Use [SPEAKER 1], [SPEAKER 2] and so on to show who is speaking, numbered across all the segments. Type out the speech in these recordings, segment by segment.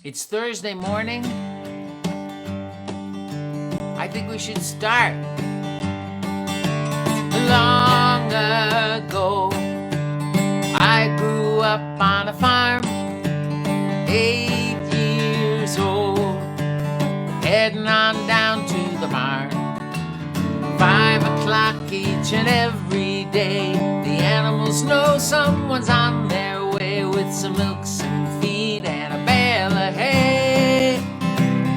[SPEAKER 1] It's Thursday morning. I think we should start. Long ago, I grew up on a farm, 8 years old, heading on down to the barn. 5 o'clock each and every day, the animals know someone's on their way with some milk, some feed, and a bale of hay.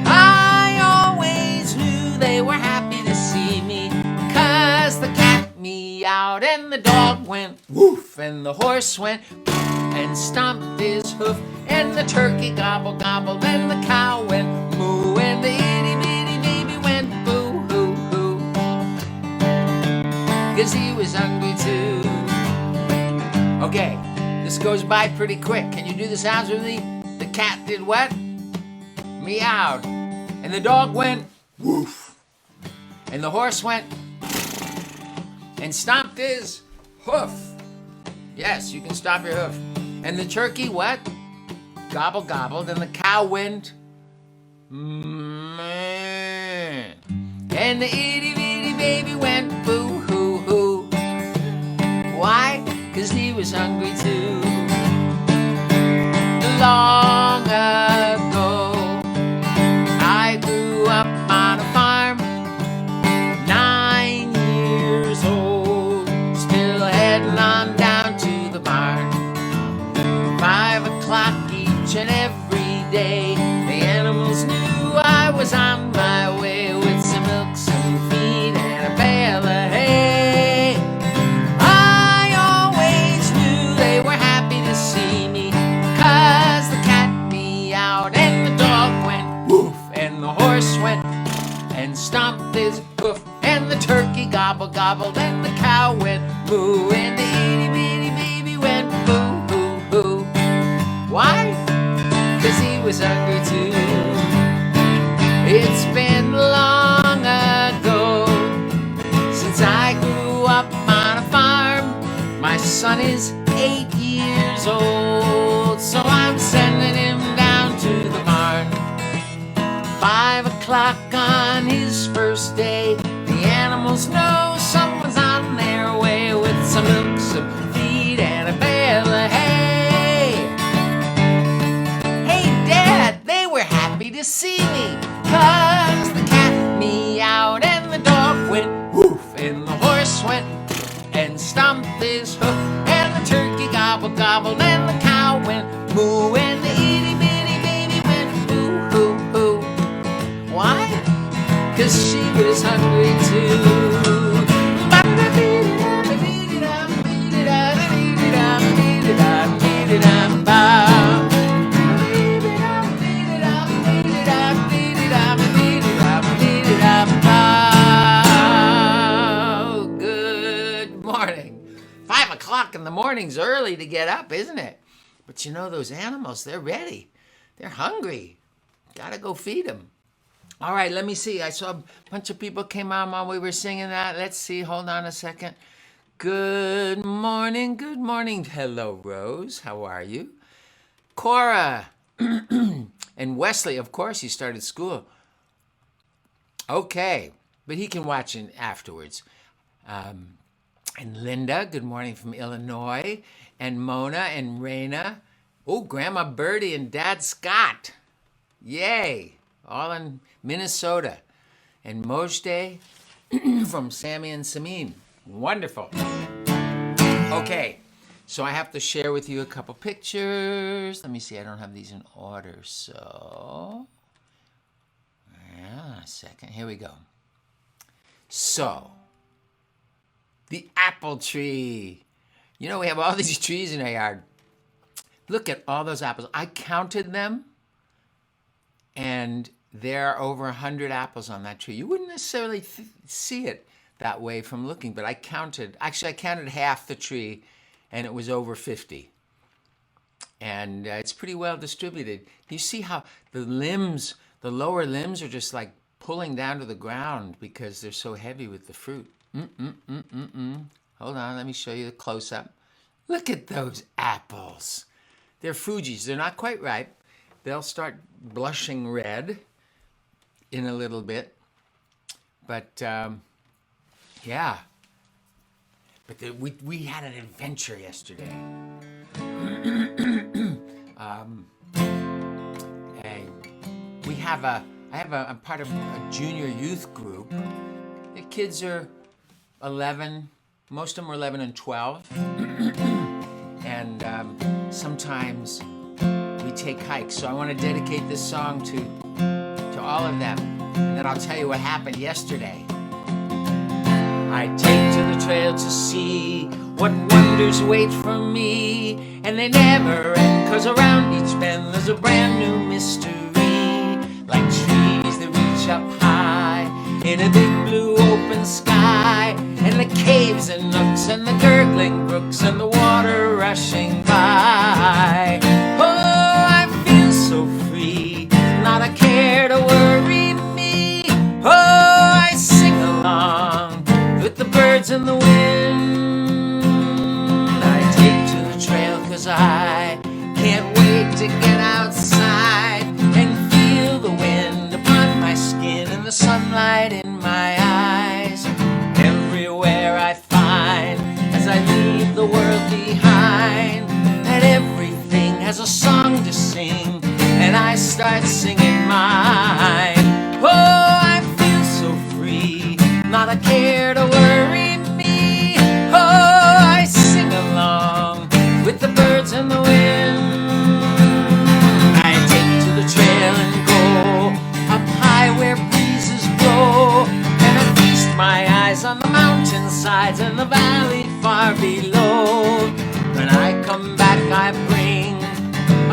[SPEAKER 1] I always knew they were happy to see me, 'cause the cat meowed and the dog went woof and the horse went and stomped his hoof and the turkey gobble gobbled and the cow went moo and the itty bitty baby went boo hoo hoo, 'cause he was hungry too. Okay, this goes by pretty quick. Can you do the sounds with me? The cat did what? Meowed. And the dog went woof. And the horse went and stomped his hoof. Yes, you can stop your hoof. And the turkey what? Gobble gobbled. And the cow went meh. And the itty bitty baby went boo hoo hoo. Why? 'Cause he was hungry too. Long ago, I grew up on a farm, 9 years old, still heading on down to the barn. 5 o'clock each and every day, the animals knew I was on my way with some milk, some feed, and a bale of hay. I always knew they were happy to see me, 'cause the cat meowed and the dog went woof and the horse went and stomped his hoof and the turkey gobble gobbled and the cow went moo and the itty bitty baby went boo hoo hoo. Why? 'Cause he was hungry too. It's been long ago since I grew up on a farm. My son is 8 years old, so I'm sending him down to the barn. 5 o'clock on his first day, the animals know someone's on their way with some milk, some feed, and a bale of hay. Hey, Dad, they were happy to see me, 'cause the cat meowed and the dog went woof and the horse went and stomped his hoof and the turkey gobble gobbled and the cow went moo and the itty bitty baby went boo hoo hoo. Why? 'Cause she was hungry too. Good morning. 5 o'clock in the morning's early to get up, isn't it? But you know, those animals, they're ready. They're hungry. Gotta go feed them. All right, let me see. I saw a bunch of people came on while we were singing that. Let's see. Hold on a second. Good morning. Good morning. Hello, Rose. How are you? Cora and Wesley, of course, he started school. Okay, but he can watch it afterwards. And Linda, good morning from Illinois. And Mona and Raina. Oh, Grandma Birdie and Dad Scott. Yay. All in Minnesota. And Mojde from Sammy and Samin. Wonderful. Okay, so I have to share with you a couple pictures. Let me see, I don't have these in order, so... Yeah, a second, here we go. So, the apple tree. You know, we have all these trees in our yard. Look at all those apples. I counted them, and there are over 100 apples on that tree. You wouldn't necessarily see it that way from looking, but I counted half the tree, and it was over 50. And it's pretty well distributed. You see how the lower limbs are just like pulling down to the ground because they're so heavy with the fruit. Hold on, let me show you the close-up. Look at those apples. They're Fuji's. They're not quite ripe, they'll start blushing red in a little bit. But yeah, but we had an adventure yesterday. And I'm part of a junior youth group. The kids are 11, most of them are 11 and 12. And sometimes we take hikes. So I want to dedicate this song to all of them. And then I'll tell you what happened yesterday. I take to the trail to see what wonders wait for me. And they never end, 'cause around each bend there's a brand new mystery. Like trees that reach up high in a big blue open sky. And the caves and nooks and the gurgling brooks and the water rushing by. Oh, I feel so free, not a care to worry me. Oh, I sing along with the birds and the wind. I take to the trail 'cause I can't wait to get outside and feel the wind upon my skin and the sunlight in my eyes. Everywhere I find, as I leave the world behind, that everything has a song to sing, and I start singing mine. Oh, I feel so free, not a care to worry me. Oh, I sing along with the birds and the wind. I take to the trail and go up high where breezes blow, and I feast my eyes on the mountainsides and the valley far below. When I come back I bring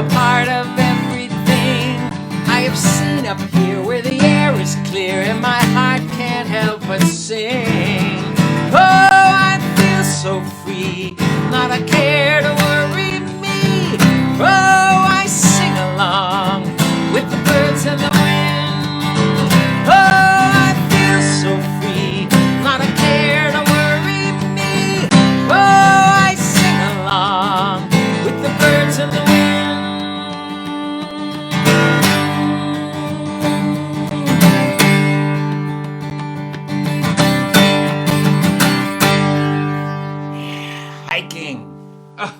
[SPEAKER 1] a part of everything I have seen up here, where the air is clear and my heart can't help but sing. Oh, I feel so free, not a care to worry me. Oh, I sing along with the birds and the wind. Oh, I feel so free, not a care to worry me. Oh, I sing along with the birds and the wind. Hiking. Oh,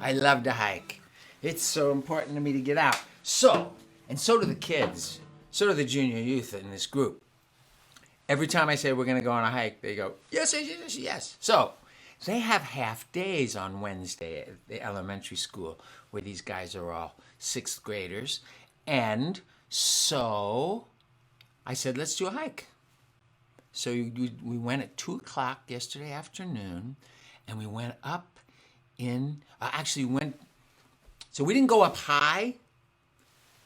[SPEAKER 1] I love to hike. It's so important to me to get out. So do the kids. So do the junior youth in this group. Every time I say we're going to go on a hike, they go, yes, yes, yes, yes. So they have half days on Wednesday at the elementary school, where these guys are all sixth graders. And so I said, let's do a hike. So we went at 2 o'clock yesterday afternoon, and we went up so we didn't go up high.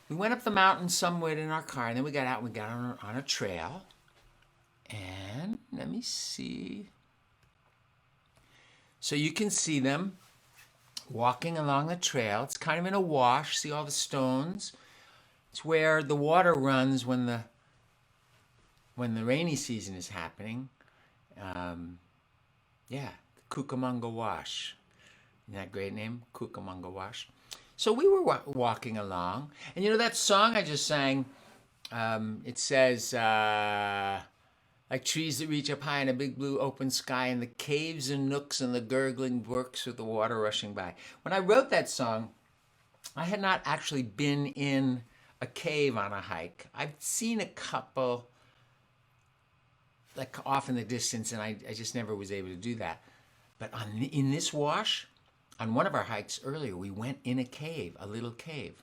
[SPEAKER 1] We went up the mountain somewhere in our car, and then we got out and we got on a trail. And let me see. So you can see them walking along the trail. It's kind of in a wash. See all the stones? It's where the water runs when the rainy season is happening. Cucamonga Wash. Isn't that a great name? Cucamonga Wash. So we were walking along, and you know that song I just sang? It says, like trees that reach up high in a big blue open sky, and the caves and nooks and the gurgling brooks with the water rushing by. When I wrote that song, I had not actually been in a cave on a hike. I've seen a couple, like off in the distance, and I just never was able to do that. But in this wash, on one of our hikes earlier, we went in a cave, a little cave.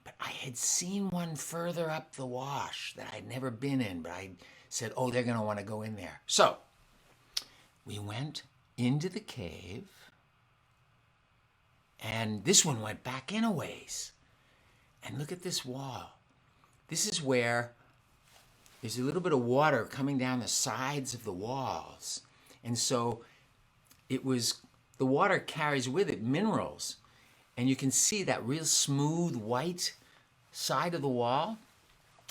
[SPEAKER 1] But I had seen one further up the wash that I'd never been in, but I said, oh, they're going to want to go in there. So we went into the cave, and this one went back in a ways. And look at this wall. This is where there's a little bit of water coming down the sides of the walls. And so the water carries with it minerals. And you can see that real smooth white side of the wall.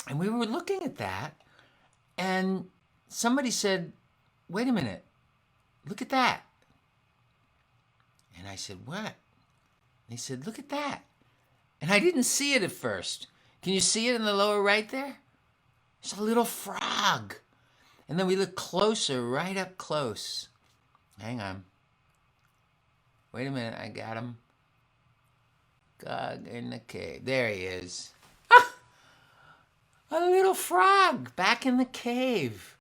[SPEAKER 1] And we were looking at that, and somebody said, wait a minute, look at that. And I said, what? And he said, look at that. And I didn't see it at first. Can you see it in the lower right there? It's a little frog. And then we look closer, right up close. Hang on. Wait a minute, I got him. Gog in the cave. There he is. Ah! A little frog back in the cave.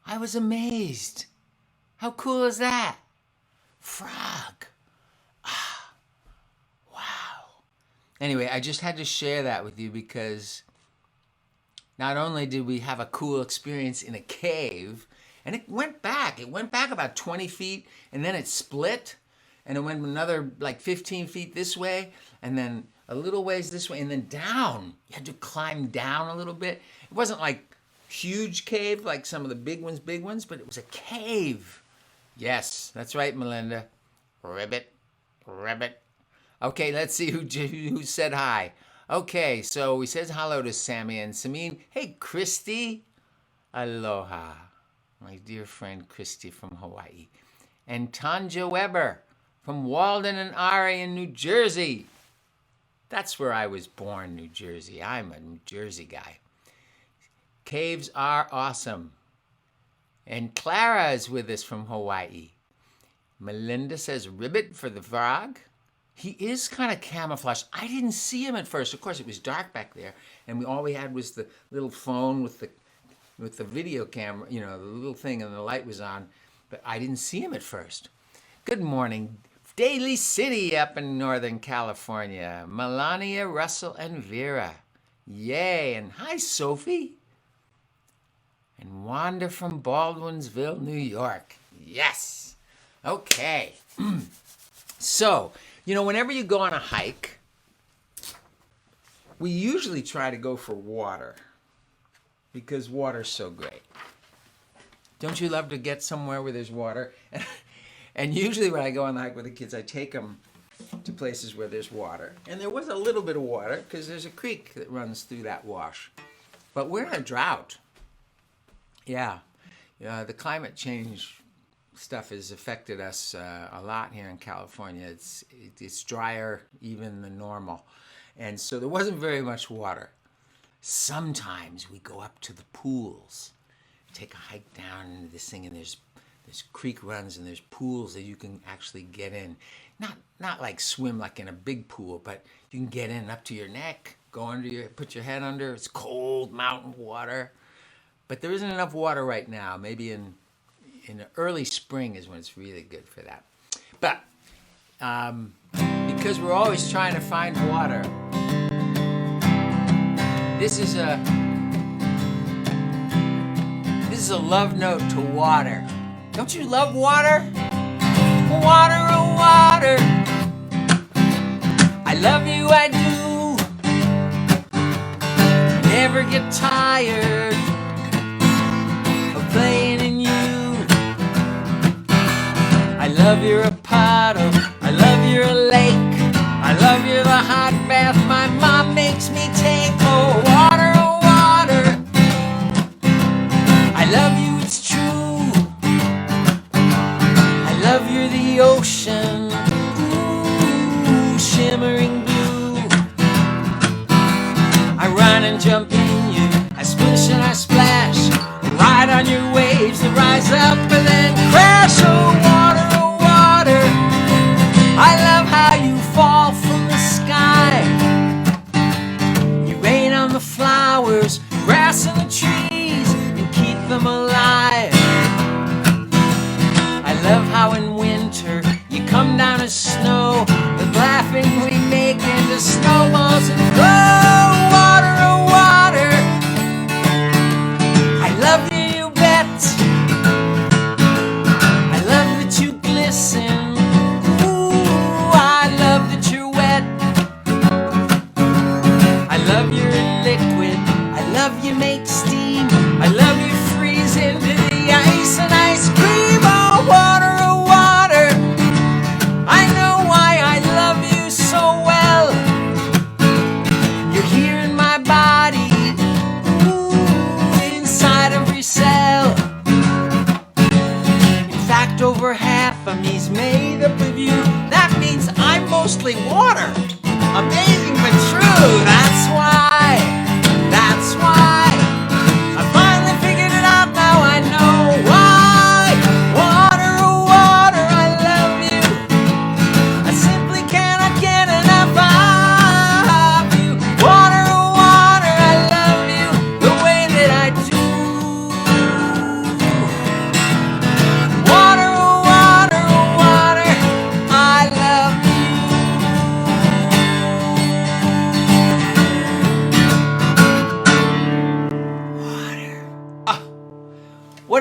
[SPEAKER 1] I was amazed. How cool is that? Frog. Ah, wow. Anyway, I just had to share that with you because not only did we have a cool experience in a cave, and it went back about 20 feet, and then it split, and it went another like 15 feet this way, and then a little ways this way, and then down. You had to climb down a little bit. It wasn't like huge cave like some of the big ones, but it was a cave. Yes, that's right, Melinda. Ribbit. Okay, let's see who said hi. Okay, so he says hello to Sammy and Samin. Hey, Christy. Aloha. My dear friend Christy from Hawaii. And Tanja Weber from Walden and Ari in New Jersey. That's where I was born, New Jersey. I'm a New Jersey guy. Caves are awesome. And Clara is with us from Hawaii. Melinda says ribbit for the frog. He is kind of camouflaged. I didn't see him at first. Of course, it was dark back there, and all we had was the little phone with the video camera, you know, the little thing, and the light was on. But I didn't see him at first. Good morning, Daly City up in Northern California. Melania, Russell, and Vera. Yay, and hi, Sophie. And Wanda from Baldwinsville, New York. Yes. Okay. So, you know, whenever you go on a hike, we usually try to go for water because water's so great. Don't you love to get somewhere where there's water? And usually when I go on the hike with the kids, I take them to places where there's water. And there was a little bit of water because there's a creek that runs through that wash. But we're in a drought. Yeah, the climate change stuff has affected us a lot here in California. It's drier even than normal. And so there wasn't very much water. Sometimes we go up to the pools, take a hike down into this thing, and there's creek runs and there's pools that you can actually get in. Not like swim like in a big pool, but you can get in up to your neck, put your head under. It's cold mountain water. But there isn't enough water right now. Maybe in the early spring is when it's really good for that. But because we're always trying to find water, this is a love note to water. Don't you love water? Water, oh water. I love you, I do. Never get tired playing in you. I love you're a puddle, I love you're a lake, I love you're the hot bath my mom makes me take. Oh water, I love you, it's true. I love you're the ocean, ooh, shimmering blue. I run and jump in you, I splish and I splash, ride on your waves that rise up and then crash. Oh water, I love how you fall from the sky. You rain on the flowers, grass and the trees, and keep them alive. I love how in winter you come down as snow, with laughing we make into snowballs and go. Water, oh water, I love you. I love that you glisten. Ooh, I love that you're wet. I love you're in liquid. I love you make steam. I love you freeze into the ice and ice cream. Oh water, I know why I love you so well. You're here in my body, ooh, inside every cell. Over half of me's made up of you. That means I'm mostly water. Amazing.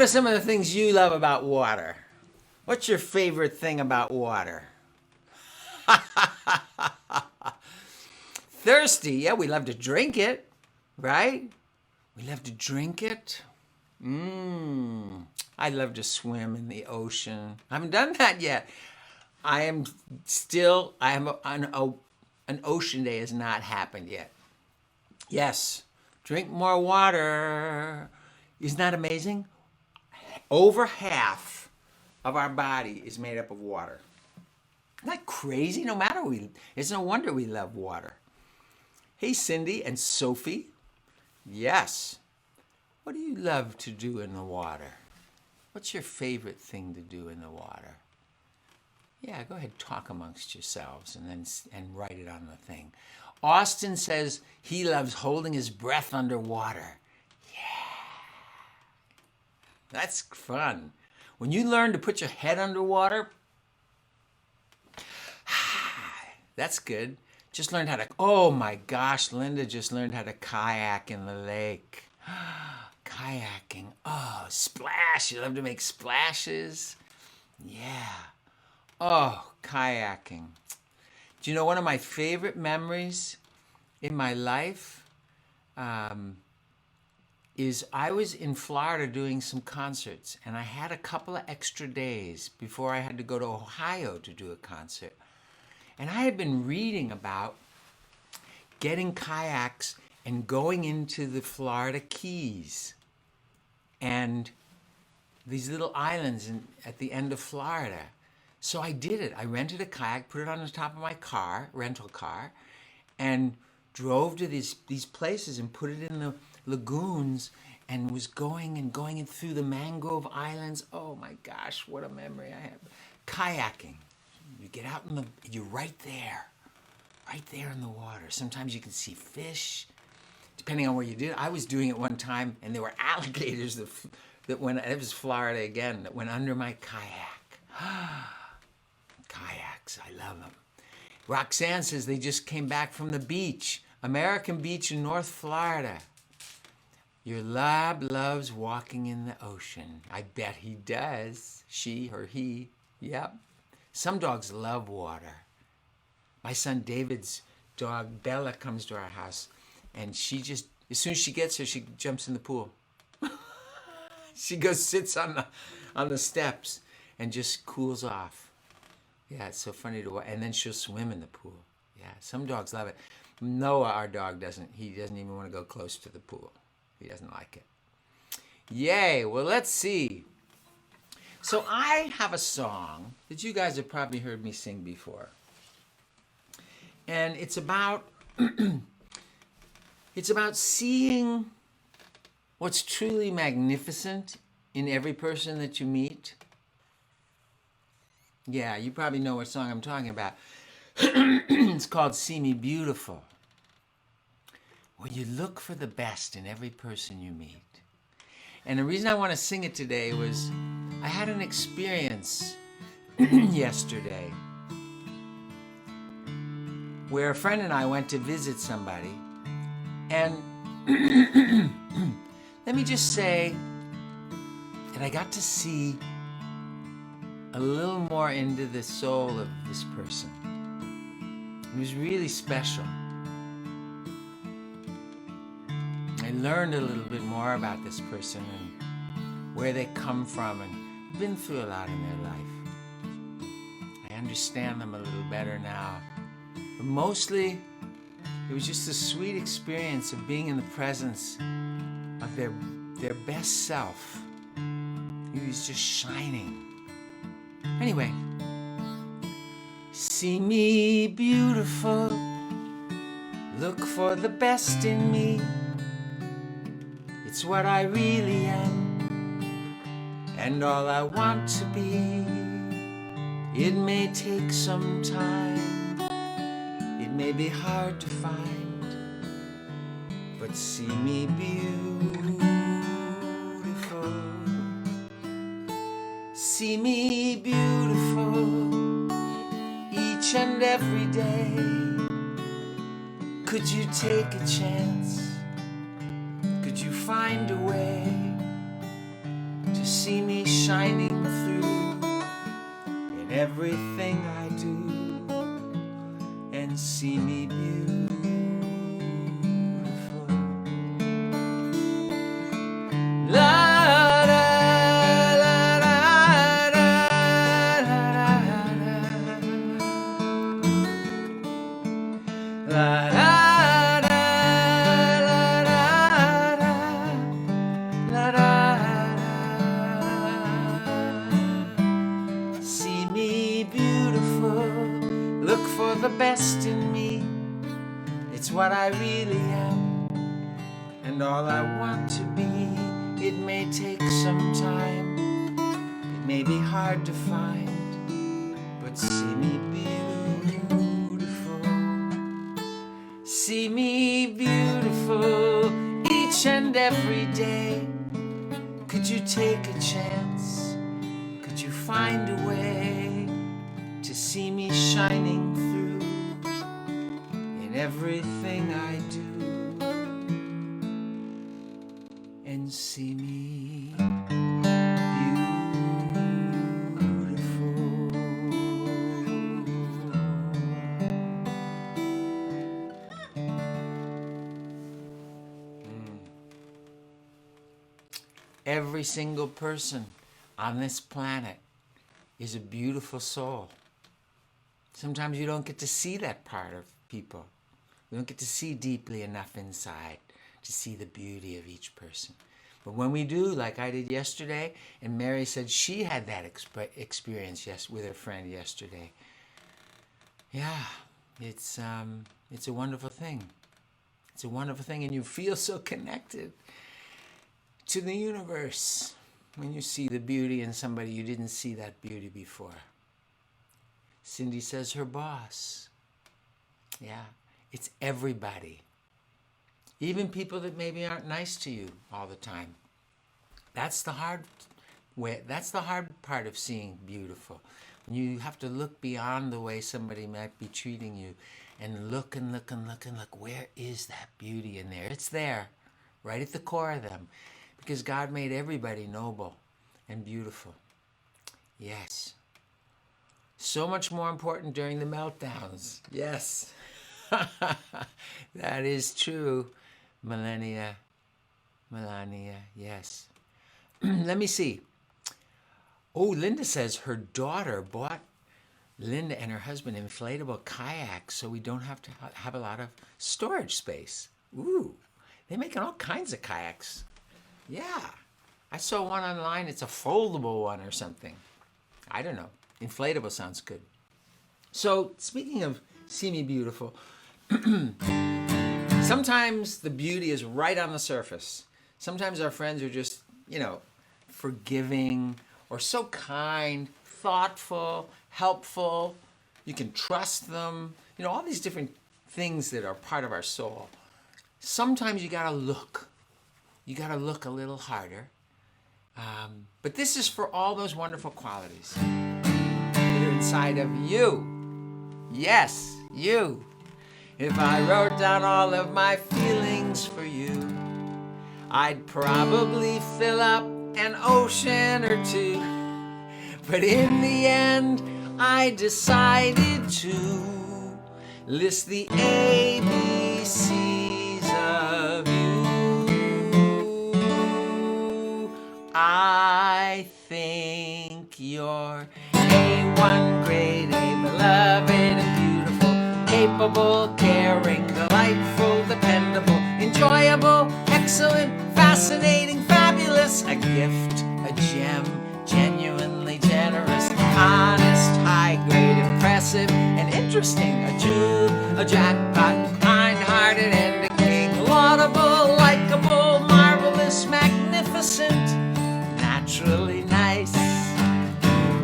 [SPEAKER 1] what are some of the things you love about water? What's your favorite thing about water? Thirsty, yeah, we love to drink it, right? We love to drink it. I love to swim in the ocean. I haven't done that yet. An ocean day has not happened yet. Yes, drink more water. Isn't that amazing? Over half of our body is made up of water. Isn't that crazy? It's no wonder we love water. Hey, Cindy and Sophie. Yes. What do you love to do in the water? What's your favorite thing to do in the water? Yeah, go ahead, talk amongst yourselves and write it on the thing. Austin says he loves holding his breath underwater. That's fun. When you learn to put your head underwater, that's good. Just learned how to, oh my gosh, Linda just learned how to kayak in the lake. Kayaking, oh, splash. You love to make splashes? Yeah. Oh, kayaking. Do you know one of my favorite memories in my life is I was in Florida doing some concerts, and I had a couple of extra days before I had to go to Ohio to do a concert. And I had been reading about getting kayaks and going into the Florida Keys and these little islands at the end of Florida. So I did it. I rented a kayak, put it on the top of my rental car, and drove to these places and put it in the lagoons and was going and through the mangrove islands. Oh my gosh, what a memory I have. Kayaking. You get out you're right there in the water. Sometimes you can see fish, depending on where you did. I was doing it one time, and there were alligators that went, it was Florida again, that went under my kayak. Kayaks, I love them. Roxanne says they just came back from the beach, American Beach in North Florida. Your lab loves walking in the ocean. I bet he does. She or he. Yep. Some dogs love water. My son David's dog Bella comes to our house, and she just, as soon as she gets here, she jumps in the pool. She goes, sits on the steps and just cools off. Yeah, it's so funny to watch. And then she'll swim in the pool. Yeah, some dogs love it. Noah, our dog, doesn't. He doesn't even want to go close to the pool. He doesn't like it. Yay, well, let's see. So I have a song that you guys have probably heard me sing before. And it's about seeing what's truly magnificent in every person that you meet. Yeah, you probably know what song I'm talking about. It's called See Me Beautiful. Where you look for the best in every person you meet. And the reason I want to sing it today was I had an experience yesterday where a friend and I went to visit somebody, and let me just say that I got to see a little more into the soul of this person. It was really special. I learned a little bit more about this person and where they come from, and been through a lot in their life. I understand them a little better now. But mostly, it was just a sweet experience of being in the presence of their best self. He was just shining. Anyway, see me beautiful, look for the best in me. It's what I really am, and all I want to be. It may take some time, it may be hard to find, but see me beautiful. See me beautiful each and every day. Could you take a chance? Could you find a way to see me shining through in everything I do, and see me beautiful. La da la da da da da la da da la da la da. See me beautiful, look for the best in me. It's what I really am, and all I want to be. It may take some time, it may be hard to find, but see me beautiful. See me beautiful each and every day. Could you take a chance? Could you find a way to see me shining through in everything I do, and see me beautiful? Every single person on this planet is a beautiful soul. Sometimes you don't get to see that part of people. We don't get to see deeply enough inside to see the beauty of each person. But when we do, like I did yesterday, and Mary said she had that experience with her friend yesterday. Yeah, it's a wonderful thing. It's a wonderful thing, and you feel so connected to the universe when you see the beauty in somebody you didn't see that beauty before. Cindy says her boss. Yeah, it's everybody. Even people that maybe aren't nice to you all the time. That's the hard way. That's the hard part of seeing beautiful. You have to look beyond the way somebody might be treating you, and look and look and look and look. Where is that beauty in there? It's there, right at the core of them, because God made everybody noble and beautiful. Yes. So much more important during the meltdowns. Yes. That is true. Melania, yes. Let me see. Oh, Linda says her daughter bought Linda and her husband inflatable kayaks so we don't have to have a lot of storage space. Ooh, they're making all kinds of kayaks. Yeah. I saw one online. It's a foldable one or something. I don't know. Inflatable sounds good. So, speaking of See Me Beautiful, sometimes the beauty is right on the surface. Sometimes our friends are just, forgiving or so kind, thoughtful, helpful. You can trust them. All these different things that are part of our soul. Sometimes you gotta look. You gotta look a little harder. But this is for all those wonderful qualities that are inside of you. Yes, you. If I wrote down all of my feelings for you, I'd probably fill up an ocean or two. But in the end, I decided to list the ABCs of you. I think you're A1 grade, A beloved and beautiful, capable, caring, delightful, dependable, enjoyable, excellent, fascinating, fabulous, a gift, a gem, genuinely generous, honest, high grade, impressive, and interesting, a jewel, a jackpot, kind-hearted, and a king, laudable, likable, marvelous, magnificent, naturally nice,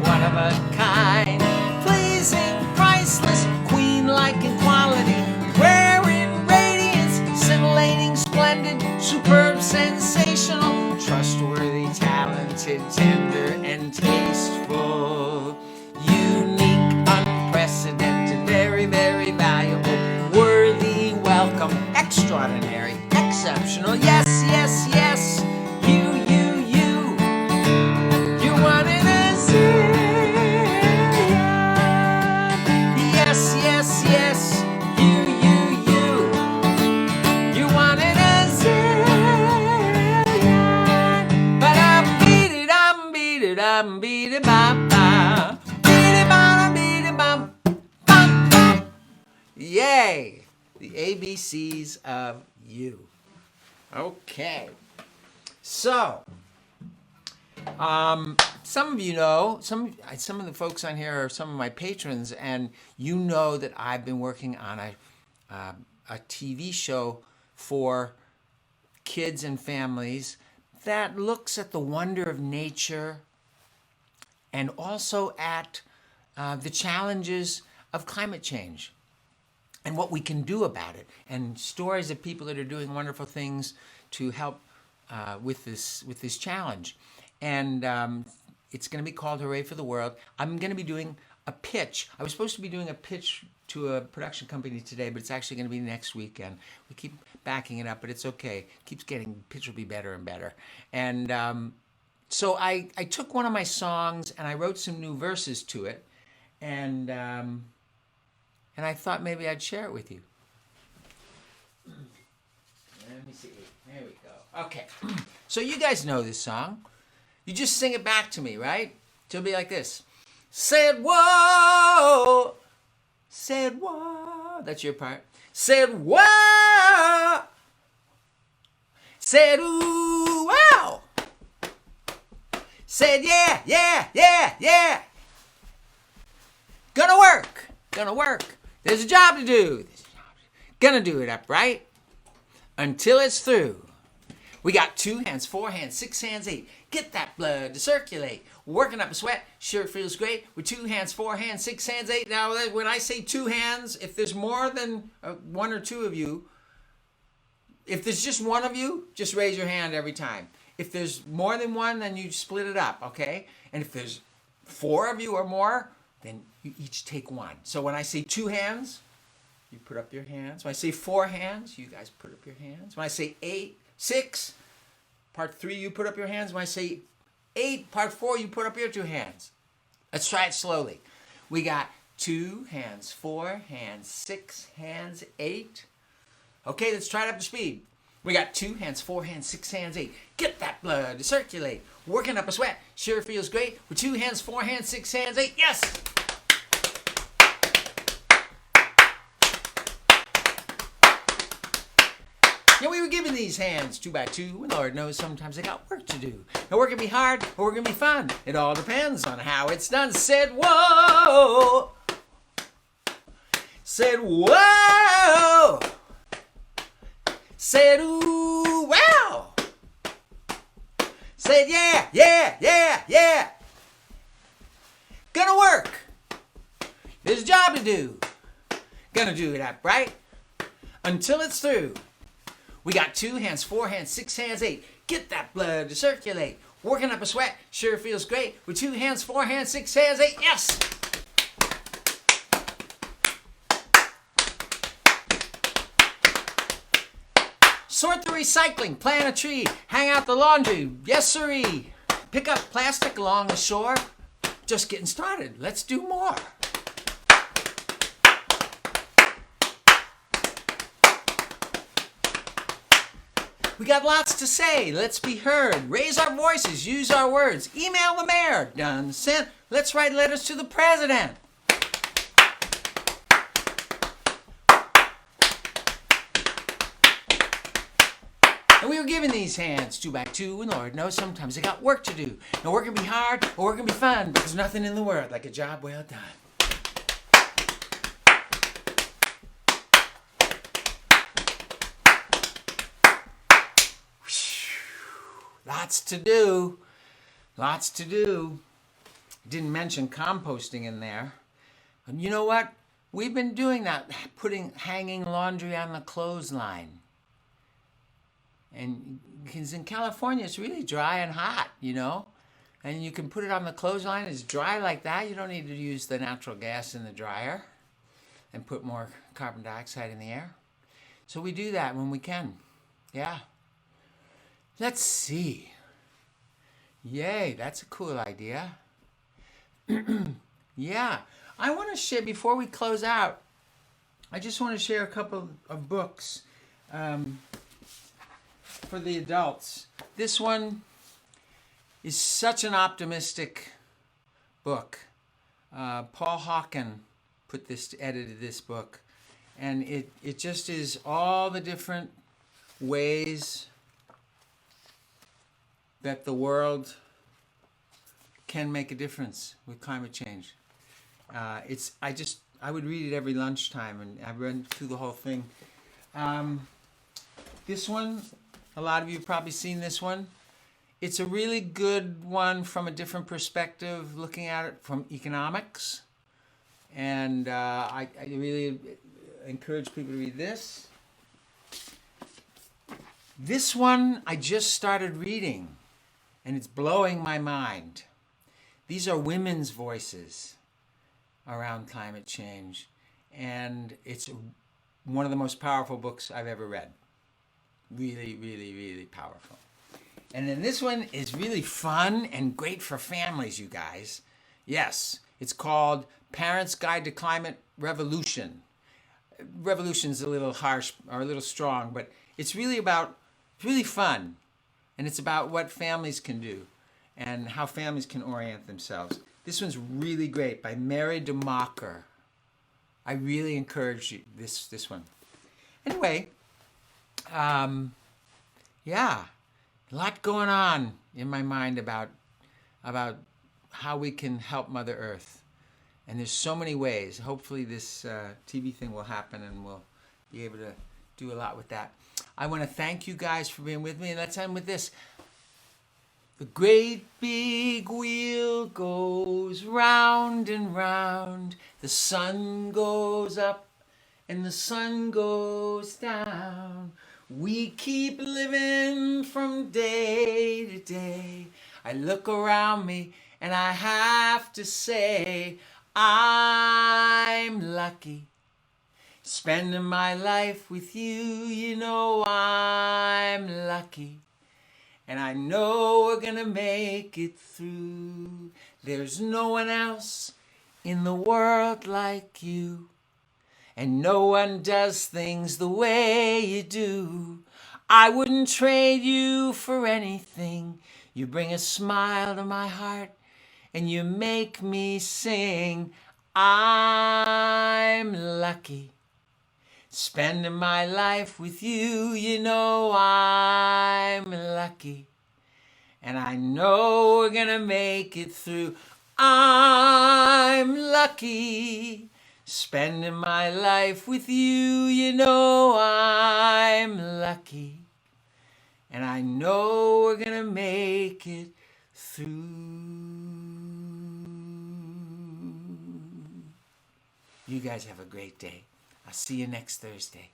[SPEAKER 1] one of a kind, pleasing, priceless, queen-like in quality, rare in radiance, scintillating, splendid, superb, sensational, trustworthy, talented, tender, and tasteful, unique, unprecedented, very, very valuable, worthy, welcome, extraordinary, exceptional, yes, yes, yes, you, The ABCs of you. Okay. So, some of you know, some of the folks on here are some of my patrons, and you know that I've been working on a TV show for kids and families that looks at the wonder of nature and also at the challenges of climate change and what we can do about it, and stories of people that are doing wonderful things to help with this challenge. And it's going to be called Hooray for the World. I'm going to be doing a pitch. I was supposed to be doing a pitch to a production company today, but it's actually going to be next weekend. We keep backing it up, but it's okay. Pitch will be better and better. And so I took one of my songs and I wrote some new verses to it, and I thought maybe I'd share it with you. Let me see. There we go. Okay. So you guys know this song. You just sing it back to me, right? It'll be like this. Said whoa. Said whoa. That's your part. Said whoa. Said ooh wow. Said yeah, yeah, yeah, yeah. Gonna work. Gonna work. There's a job to do. Gonna do it upright until it's through. We got 2 hands, 4 hands, 6 hands, 8. Get that blood to circulate. Working up a sweat, sure it feels great. With 2 hands, 4 hands, 6 hands, 8. Now, when I say 2 hands, if there's more than 1 or 2 of you, if there's just one of you, just raise your hand every time. If there's more than one, then you split it up, okay? And if there's 4 of you or more, then you each take 1. So when I say 2 hands, you put up your hands. When I say 4 hands, you guys put up your hands. When I say 6, part 3, you put up your hands. When I say 8, part 4, you put up your 2 hands. Let's try it slowly. We got 2 hands, 4 hands, 6 hands, 8. Okay, let's try it up to speed. We got 2 hands, 4 hands, 6 hands, 8. Get that blood to circulate. Working up a sweat, sure feels great. With 2 hands, 4 hands, 6 hands, 8. Yes! Yeah, we were given these hands 2 by 2, and Lord knows sometimes they got work to do. Now work can be hard, or work can be fun. It all depends on how it's done. Said whoa. Said whoa. Said ooh wow. Said yeah, yeah, yeah, yeah. Gonna work. There's a job to do. Gonna do it upright until it's through. We got 2 hands, 4 hands, 6 hands, 8. Get that blood to circulate. Working up a sweat, sure feels great. With 2 hands, 4 hands, 6 hands, 8. Yes! Sort the recycling, plant a tree, hang out the laundry, yes sirree. Pick up plastic along the shore. Just getting started, let's do more. We got lots to say, let's be heard. Raise our voices, use our words. Email the mayor, done, sent. Let's write letters to the president. And we were given these hands 2 by 2, and Lord knows sometimes they got work to do. And work can be hard, or work can be fun, but there's nothing in the world like a job well done. Lots to do. Lots to do. Didn't mention composting in there. And you know what? We've been doing that, hanging laundry on the clothesline. And because in California, it's really dry and hot, you know? And you can put it on the clothesline. It's dry like that. You don't need to use the natural gas in the dryer and put more carbon dioxide in the air. So we do that when we can. Yeah. Let's see. Yay, that's a cool idea. Yeah. I want to share, before we close out, I just want to share a couple of books for the adults. This one is such an optimistic book. Paul Hawken edited this book. And it just is all the different ways that the world can make a difference with climate change. I would read it every lunchtime, and I read through the whole thing. This one, a lot of you have probably seen this one. It's a really good one from a different perspective, looking at it from economics. And I really encourage people to read this. This one I just started reading, and it's blowing my mind. These are women's voices around climate change, and it's one of the most powerful books I've ever read. Really, really, really powerful. And then this one is really fun and great for families, you guys. Yes, it's called Parents' Guide to Climate Revolution. Revolution's a little harsh or a little strong, but it's really fun. And it's about what families can do and how families can orient themselves. This one's really great, by Mary DeMacher. I really encourage you, this one. Anyway, yeah, a lot going on in my mind about how we can help Mother Earth. And there's so many ways. Hopefully this TV thing will happen and we'll be able to do a lot with that. I want to thank you guys for being with me, and let's end with this. The great big wheel goes round and round. The sun goes up and the sun goes down. We keep living from day to day. I look around me and I have to say, I'm lucky. Spending my life with you, you know I'm lucky. And I know we're gonna make it through. There's no one else in the world like you. And no one does things the way you do. I wouldn't trade you for anything. You bring a smile to my heart and you make me sing. I'm lucky. Spending my life with you, you know I'm lucky. And I know we're gonna make it through. I'm lucky. Spending my life with you, you know I'm lucky. And I know we're gonna make it through. You guys have a great day. I'll see you next Thursday.